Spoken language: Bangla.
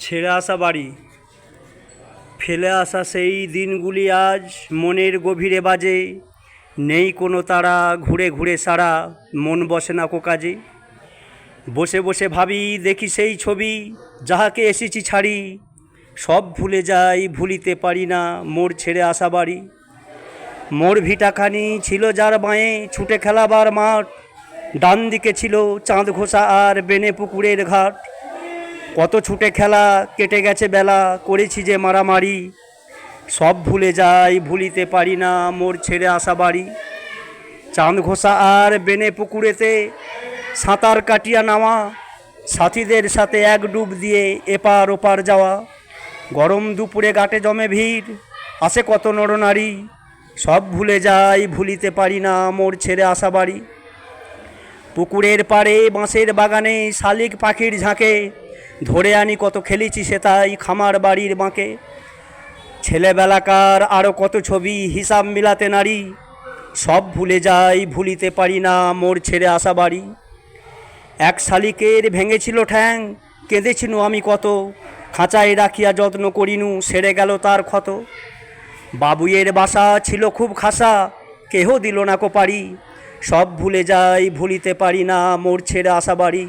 ছেড়ে আসা বাড়ি, ফেলে আসা সেই দিনগুলি আজ মনের গভীরে বাজে। নেই কোনো তারা, ঘুরে ঘুরে সারা, মন বসে না কো কাজে। বসে বসে ভাবি, দেখি সেই ছবি, যাহাকে এসেছি ছাড়ি। সব ভুলে যাই, ভুলিতে পারি না মোর ছেড়ে আসা বাড়ি। মোর ভিটাখানি ছিল যার বাঁয়ে ছুটে খেলাবার মাঠ, ডান দিকে ছিল চাঁদ ঘোষা আর বেনে পুকুরের ঘাট। কত ছুটে খেলা, কেটে গেছে বেলা, করেছি যে মারামারি। সব ভুলে যাই, ভুলিতে পারি না মোর ছেড়ে আসা বাড়ি। চাঁদ ঘোষা আর বেনে পুকুরেতে সাঁতার কাটিয়া নামা, সাথীদের সাথে এক ডুব দিয়ে এপার ওপার যাওয়া। গরম দুপুরে ঘাটে জমে ভিড়, আসে কত নরনারী। সব ভুলে যাই, ভুলিতে পারি না মোর ছেড়ে আসা বাড়ি। পুকুরের পাড়ে বাঁশের বাগানে শালিক পাখির ঝাঁকে, ধরে আনি কত খেলেছি সে তাই খামার বাড়ির বাঁকে। ছেলেবেলাকার আরও কত ছবি, হিসাব মিলাতে নারী। সব ভুলে যাই, ভুলিতে পারি না মোর ছেড়ে আসা বাড়ি। এক শালিকের ভেঙেছিল ঠ্যাং, কেঁদেছিনু আমি কত, খাঁচায় রাখিয়া যত্ন করিনু, সেরে গেল তার ক্ষত। বাবুইয়ের বাসা ছিল খুব খাসা, কেহ দিল না কো পারি। সব ভুলে যাই, ভুলিতে পারি না মোর ছেড়ে আসা বাড়ি।